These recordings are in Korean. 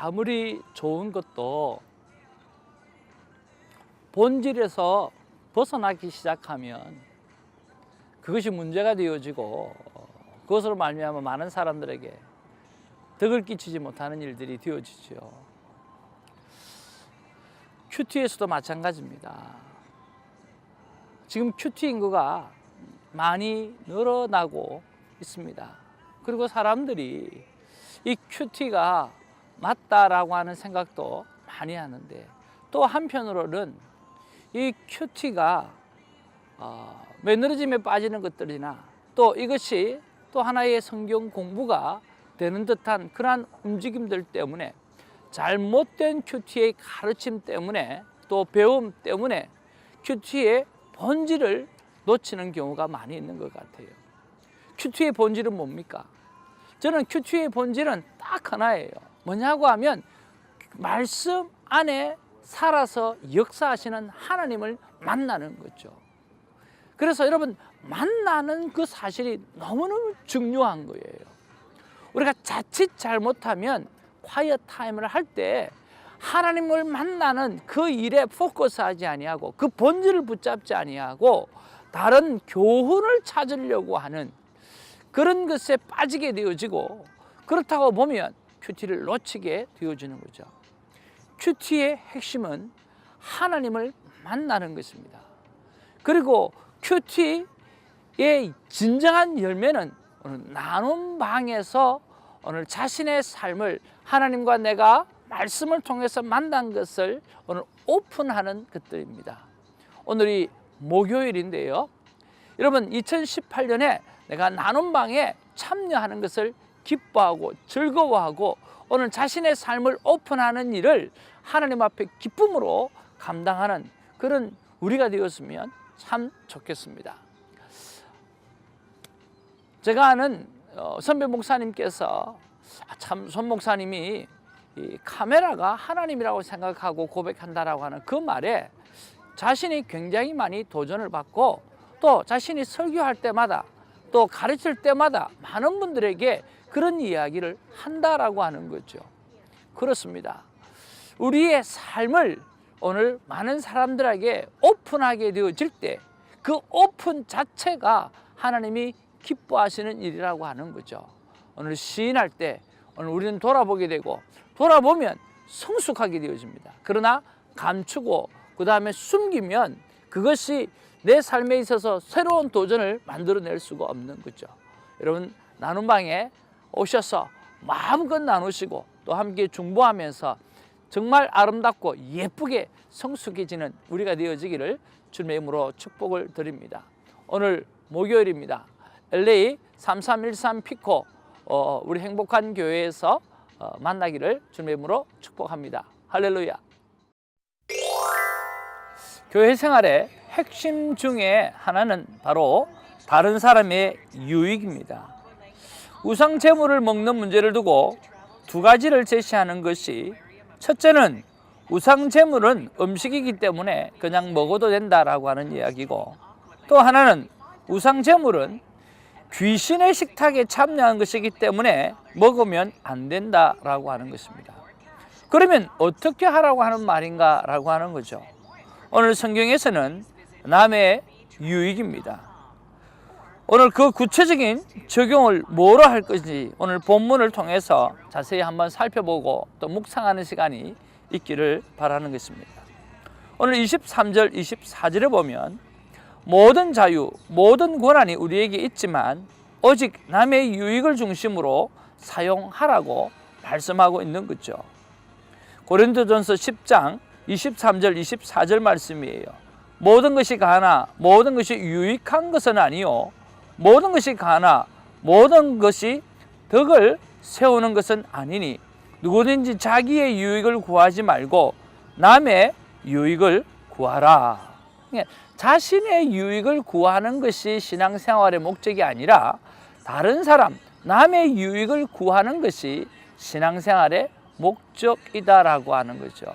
아무리 좋은 것도 본질에서 벗어나기 시작하면 그것이 문제가 되어지고 그것으로 말미암아 많은 사람들에게 덕을 끼치지 못하는 일들이 되어지죠. 큐티에서도 마찬가지입니다. 지금 큐티 인구가 많이 늘어나고 있습니다. 그리고 사람들이 이 큐티가 맞다라고 하는 생각도 많이 하는데, 또 한편으로는 이 큐티가 매너리즘에 빠지는 것들이나 또 이것이 또 하나의 성경 공부가 되는 듯한 그러한 움직임들 때문에, 잘못된 큐티의 가르침 때문에, 또 배움 때문에 큐티의 본질을 놓치는 경우가 많이 있는 것 같아요. 큐티의 본질은 뭡니까? 저는 큐티의 본질은 딱 하나예요. 뭐냐고 하면 말씀 안에 살아서 역사하시는 하나님을 만나는 거죠. 그래서 여러분, 만나는 그 사실이 너무너무 중요한 거예요. 우리가 자칫 잘못하면 콰이어 타임을 할 때 하나님을 만나는 그 일에 포커스하지 아니하고 그 본질을 붙잡지 아니하고 다른 교훈을 찾으려고 하는 그런 것에 빠지게 되어지고, 그렇다고 보면 큐티를 놓치게 되어지는 거죠. 큐티의 핵심은 하나님을 만나는 것입니다. 그리고 큐티의 진정한 열매는 오늘 나눔 방에서 오늘 자신의 삶을 하나님과 내가 말씀을 통해서 만난 것을 오늘 오픈하는 것들입니다. 오늘이 목요일인데요. 여러분, 2018년에 내가 나눔방에 참여하는 것을 기뻐하고 즐거워하고 오늘 자신의 삶을 오픈하는 일을 하나님 앞에 기쁨으로 감당하는 그런 우리가 되었으면 참 좋겠습니다. 제가 아는 선배 목사님께서 참 손 목사님이 이 카메라가 하나님이라고 생각하고 고백한다라고 하는 그 말에 자신이 굉장히 많이 도전을 받고, 또 자신이 설교할 때마다 또 가르칠 때마다 많은 분들에게 그런 이야기를 한다라고 하는 거죠. 그렇습니다. 우리의 삶을 오늘 많은 사람들에게 오픈하게 되어질 때 그 오픈 자체가 하나님이 기뻐하시는 일이라고 하는 거죠. 오늘 시인할 때 오늘 우리는 돌아보게 되고, 돌아보면 성숙하게 되어집니다. 그러나 감추고 그 다음에 숨기면 그것이 내 삶에 있어서 새로운 도전을 만들어낼 수가 없는 거죠. 여러분, 나눔방에 오셔서 마음껏 나누시고 또 함께 중보하면서 정말 아름답고 예쁘게 성숙해지는 우리가 되어지기를 주님의 이름으로 축복을 드립니다. 오늘 목요일입니다. LA 3313 피코 우리 행복한 교회에서 만나기를 주님의 이름으로 축복합니다. 할렐루야. 교회 생활의 핵심 중에 하나는 바로 다른 사람의 유익입니다. 우상 제물을 먹는 문제를 두고 두 가지를 제시하는 것이, 첫째는 우상 제물은 음식이기 때문에 그냥 먹어도 된다라고 하는 이야기고, 또 하나는 우상 제물은 귀신의 식탁에 참여한 것이기 때문에 먹으면 안 된다라고 하는 것입니다. 그러면 어떻게 하라고 하는 말인가 라고 하는 거죠. 오늘 성경에서는 남의 유익입니다. 오늘 그 구체적인 적용을 뭐로 할 것인지 오늘 본문을 통해서 자세히 한번 살펴보고 또 묵상하는 시간이 있기를 바라는 것입니다. 오늘 23절 24절에 보면 모든 자유, 모든 권한이 우리에게 있지만 오직 남의 유익을 중심으로 사용하라고 말씀하고 있는 거죠. 고린도전서 10장 23절 24절 말씀이에요. 모든 것이 가나 모든 것이 유익한 것은 아니요, 모든 것이 가나 모든 것이 덕을 세우는 것은 아니니 누구든지 자기의 유익을 구하지 말고 남의 유익을 구하라. 자신의 유익을 구하는 것이 신앙생활의 목적이 아니라 다른 사람, 남의 유익을 구하는 것이 신앙생활의 목적이다라고 하는 거죠.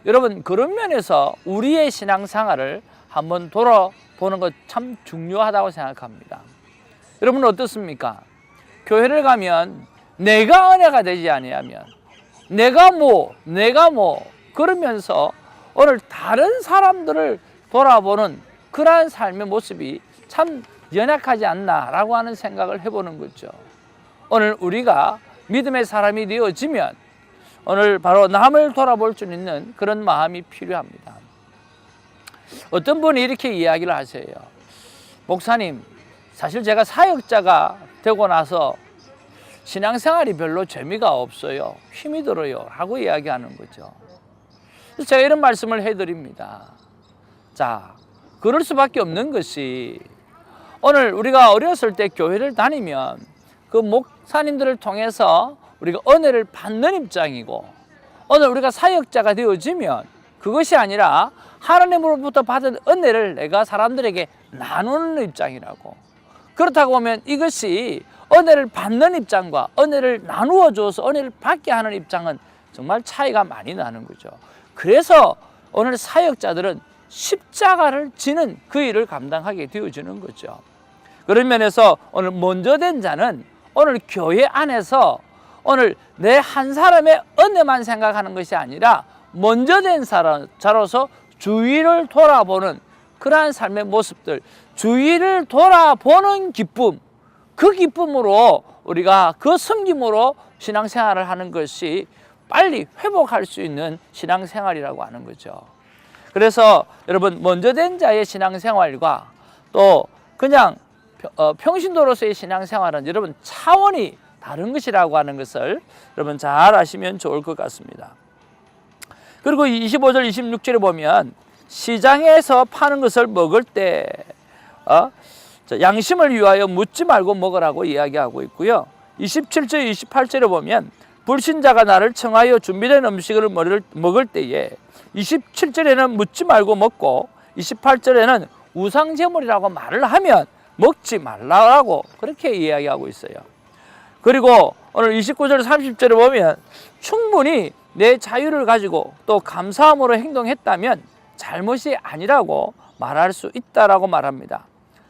여러분, 그런 면에서 우리의 신앙생활을 한번 돌아보는 것 참 중요하다고 생각합니다. 여러분 어떻습니까? 교회를 가면 내가 은혜가 되지 아니하면 내가 뭐 그러면서 오늘 다른 사람들을 돌아보는 그러한 삶의 모습이 참 연약하지 않나라고 하는 생각을 해보는 거죠. 오늘 우리가 믿음의 사람이 되어지면 오늘 바로 남을 돌아볼 수 있는 그런 마음이 필요합니다. 어떤 분이 이렇게 이야기를 하세요. 목사님, 사실 제가 사역자가 되고 나서 신앙생활이 별로 재미가 없어요. 힘이 들어요. 라고 이야기하는 거죠. 그래서 제가 이런 말씀을 해드립니다. 자, 그럴 수밖에 없는 것이 오늘 우리가 어렸을 때 교회를 다니면 그 목사님들을 통해서 우리가 은혜를 받는 입장이고, 오늘 우리가 사역자가 되어지면 그것이 아니라 하나님으로부터 받은 은혜를 내가 사람들에게 나누는 입장이라고. 그렇다고 보면 이것이 은혜를 받는 입장과 은혜를 나누어 줘서 은혜를 받게 하는 입장은 정말 차이가 많이 나는 거죠. 그래서 오늘 사역자들은 십자가를 지는 그 일을 감당하게 되어지는 거죠. 그런 면에서 오늘 먼저 된 자는 오늘 교회 안에서 오늘 내 한 사람의 은혜만 생각하는 것이 아니라 먼저 된 자로서 주위를 돌아보는 그러한 삶의 모습들, 주위를 돌아보는 기쁨, 그 기쁨으로 우리가 그 섬김으로 신앙생활을 하는 것이 빨리 회복할 수 있는 신앙생활이라고 하는 거죠. 그래서 여러분, 먼저 된 자의 신앙생활과 또 그냥 평신도로서의 신앙생활은 여러분 차원이 다른 것이라고 하는 것을 여러분 잘 아시면 좋을 것 같습니다. 그리고 25절 26절에 보면 시장에서 파는 것을 먹을 때 양심을 위하여 묻지 말고 먹으라고 이야기하고 있고요. 27절 28절에 보면 불신자가 나를 청하여 준비된 음식을 먹을 때에 27절에는 묻지 말고 먹고 28절에는 우상제물이라고 말을 하면 먹지 말라고 그렇게 이야기하고 있어요. 그리고 오늘 29절 30절에 보면 충분히 내 자유를 가지고 또 감사함으로 행동했다면 잘못이 아니라고 말할 수 있다라고 말합니다.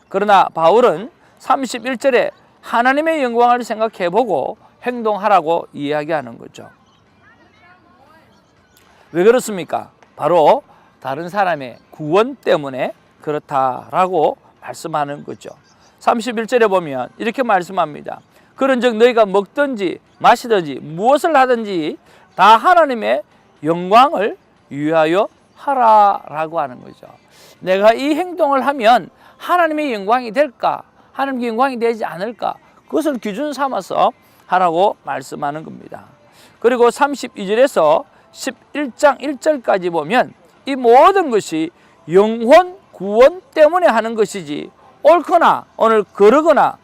그러나 바울은 31절에 하나님의 영광을 생각해보고 행동하라고 이야기하는 거죠. 왜 그렇습니까? 바로 다른 사람의 구원 때문에 그렇다라고 말씀하는 거죠. 31절에 보면 이렇게 말씀합니다. 그런즉 너희가 먹든지 마시든지 무엇을 하든지 다 하나님의 영광을 위하여 하라라고 하는 거죠. 내가 이 행동을 하면 하나님의 영광이 될까? 하나님의 영광이 되지 않을까? 그것을 기준 삼아서 하라고 말씀하는 겁니다. 그리고 32절에서 11장 1절까지 보면 이 모든 것이 영혼 구원 때문에 하는 것이지 옳거나 오늘 그러거나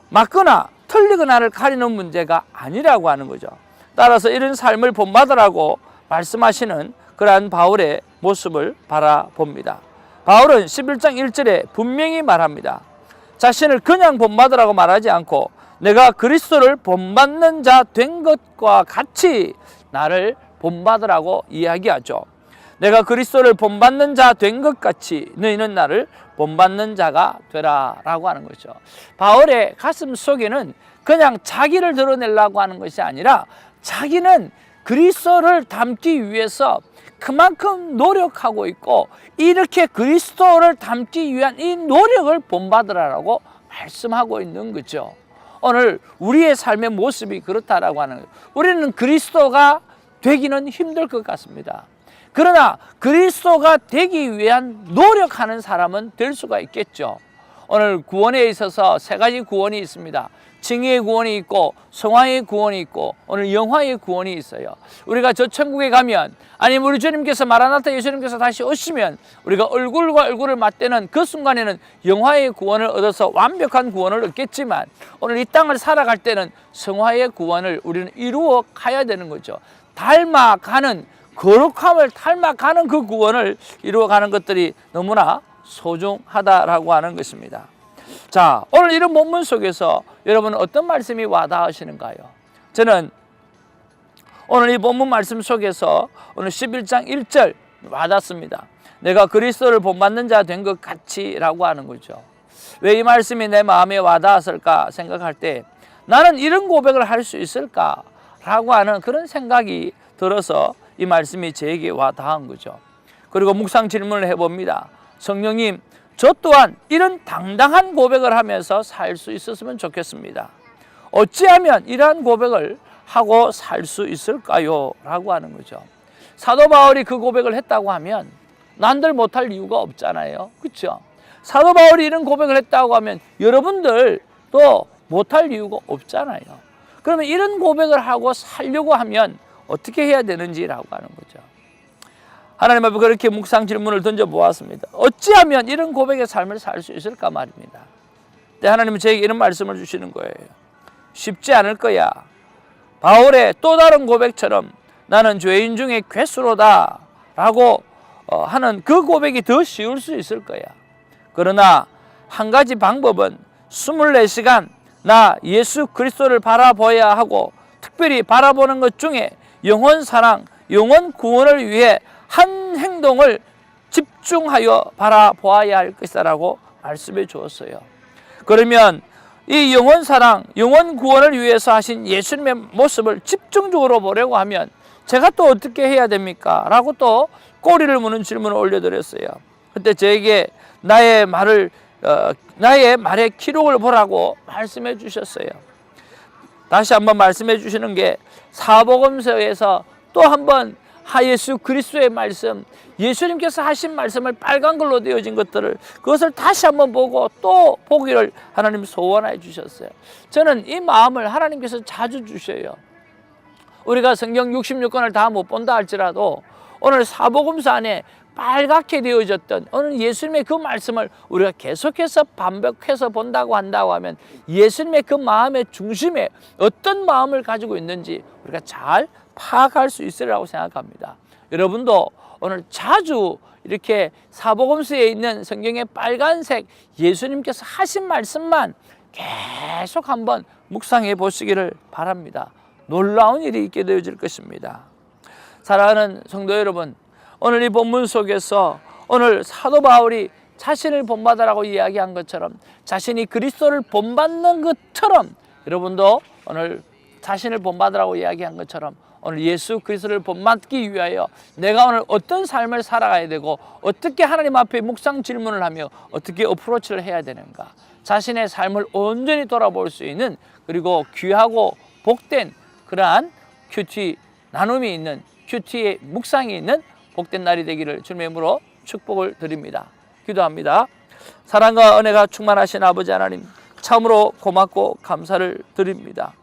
맞거나 틀리거나를 가리는 문제가 아니라고 하는 거죠. 따라서 이런 삶을 본받으라고 말씀하시는 그러한 바울의 모습을 바라봅니다. 바울은 11장 1절에 분명히 말합니다. 자신을 그냥 본받으라고 말하지 않고 내가 그리스도를 본받는 자 된 것과 같이 나를 본받으라고 이야기하죠. 내가 그리스도를 본받는 자 된 것 같이 너희는 나를 본받는 자가 되라라고 하는 거죠. 바울의 가슴 속에는 그냥 자기를 드러내려고 하는 것이 아니라 자기는 그리스도를 닮기 위해서 그만큼 노력하고 있고 이렇게 그리스도를 닮기 위한 이 노력을 본받으라고 말씀하고 있는 거죠. 오늘 우리의 삶의 모습이 그렇다라고 하는 거예요. 우리는 그리스도가 되기는 힘들 것 같습니다. 그러나 그리스도가 되기 위한 노력하는 사람은 될 수가 있겠죠. 오늘 구원에 있어서 세 가지 구원이 있습니다. 징의의 구원이 있고 성화의 구원이 있고 오늘 영화의 구원이 있어요. 우리가 저 천국에 가면 아니면 우리 주님께서 마라나타 예수님께서 다시 오시면 우리가 얼굴과 얼굴을 맞대는 그 순간에는 영화의 구원을 얻어서 완벽한 구원을 얻겠지만 오늘 이 땅을 살아갈 때는 성화의 구원을 우리는 이루어 가야 되는 거죠. 닮아가는 거룩함을 닮아가는 그 구원을 이루어가는 것들이 너무나 소중하다라고 하는 것입니다. 자, 오늘 이런 본문 속에서 여러분은 어떤 말씀이 와닿으시는가요? 저는 오늘 이 본문 말씀 속에서 오늘 11장 1절 와닿습니다. 내가 그리스도를 본받는 자 된 것 같이라고 하는 거죠. 왜 이 말씀이 내 마음에 와닿았을까 생각할 때 나는 이런 고백을 할 수 있을까라고 하는 그런 생각이 들어서 이 말씀이 제게 와 닿은 거죠. 그리고 묵상 질문을 해봅니다. 성령님, 저 또한 이런 당당한 고백을 하면서 살 수 있었으면 좋겠습니다. 어찌하면 이러한 고백을 하고 살 수 있을까요? 라고 하는 거죠. 사도 바울이 그 고백을 했다고 하면 난들 못할 이유가 없잖아요. 그렇죠? 사도 바울이 이런 고백을 했다고 하면 여러분들도 못할 이유가 없잖아요. 그러면 이런 고백을 하고 살려고 하면 어떻게 해야 되는지라고 하는 거죠. 하나님 앞에 그렇게 묵상 질문을 던져보았습니다. 어찌하면 이런 고백의 삶을 살 수 있을까 말입니다. 근데 하나님은 저에게 이런 말씀을 주시는 거예요. 쉽지 않을 거야. 바울의 또 다른 고백처럼 나는 죄인 중에 괴수로다 라고 하는 그 고백이 더 쉬울 수 있을 거야. 그러나 한 가지 방법은 24시간 나 예수 그리스도를 바라보아야 하고, 특별히 바라보는 것 중에 영혼 사랑, 영혼 구원을 위해 한 행동을 집중하여 바라보아야 할 것이라고 말씀해 주었어요. 그러면 이 영혼 사랑, 영혼 구원을 위해서 하신 예수님의 모습을 집중적으로 보려고 하면 제가 또 어떻게 해야 됩니까? 라고 또 꼬리를 무는 질문을 올려드렸어요. 그때 저에게 나의 말의 기록을 보라고 말씀해 주셨어요. 다시 한번 말씀해 주시는 게 사복음서에서 또 한번 예수 그리스도의 말씀, 예수님께서 하신 말씀을 빨간 글로 되어진 것들을 그것을 다시 한번 보고 또 보기를 하나님 소원해 주셨어요. 저는 이 마음을 하나님께서 자주 주셔요. 우리가 성경 66권을 다 못 본다 할지라도 오늘 사복음서 안에 빨갛게 되어졌던 오늘 예수님의 그 말씀을 우리가 계속해서 반복해서 본다고 한다고 하면 예수님의 그 마음의 중심에 어떤 마음을 가지고 있는지 우리가 잘 파악할 수 있으리라고 생각합니다. 여러분도 오늘 자주 이렇게 사복음서에 있는 성경의 빨간색 예수님께서 하신 말씀만 계속 한번 묵상해 보시기를 바랍니다. 놀라운 일이 있게 되어질 것입니다. 사랑하는 성도 여러분, 오늘 이 본문 속에서 오늘 사도 바울이 자신을 본받으라고 이야기한 것처럼 자신이 그리스도를 본받는 것처럼 여러분도 오늘 자신을 본받으라고 이야기한 것처럼 오늘 예수 그리스도를 본받기 위하여 내가 오늘 어떤 삶을 살아가야 되고 어떻게 하나님 앞에 묵상 질문을 하며 어떻게 어프로치를 해야 되는가, 자신의 삶을 온전히 돌아볼 수 있는, 그리고 귀하고 복된 그러한 큐티 나눔이 있는, 큐티의 묵상이 있는 복된 날이 되기를 주님의 이름으로 축복을 드립니다. 기도합니다. 사랑과 은혜가 충만하신 아버지 하나님, 참으로 고맙고 감사를 드립니다.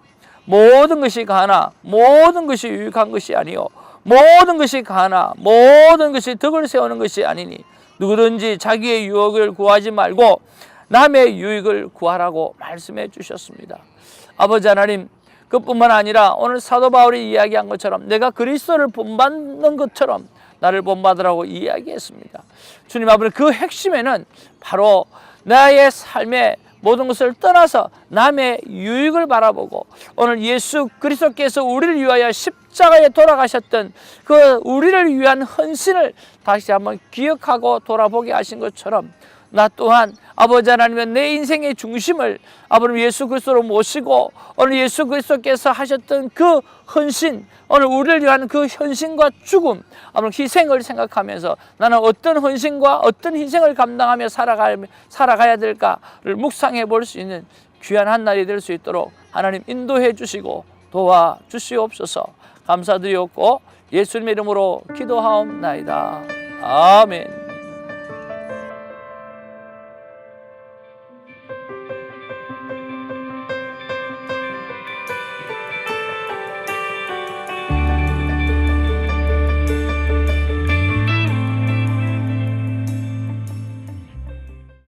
모든 것이 가나 모든 것이 유익한 것이 아니요 모든 것이 가나 모든 것이 덕을 세우는 것이 아니니 누구든지 자기의 유익을 구하지 말고 남의 유익을 구하라고 말씀해 주셨습니다. 아버지 하나님, 그뿐만 아니라 오늘 사도 바울이 이야기한 것처럼 내가 그리스도를 본받는 것처럼 나를 본받으라고 이야기했습니다. 주님 아버지, 그 핵심에는 바로 나의 삶의 모든 것을 떠나서 남의 유익을 바라보고 오늘 예수 그리스도께서 우리를 위하여 십자가에 돌아가셨던 그 우리를 위한 헌신을 다시 한번 기억하고 돌아보게 하신 것처럼 나 또한 아버지 하나님은 내 인생의 중심을 아버지 예수 그리스도로 모시고 오늘 예수 그리스도께서 하셨던 그 헌신, 오늘 우리를 위한 그 헌신과 죽음, 아버지 희생을 생각하면서 나는 어떤 헌신과 어떤 희생을 감당하며 살아가야 될까를 묵상해 볼 수 있는 귀한 한 날이 될 수 있도록 하나님 인도해 주시고 도와 주시옵소서. 감사드리옵고 예수님의 이름으로 기도하옵나이다. 아멘.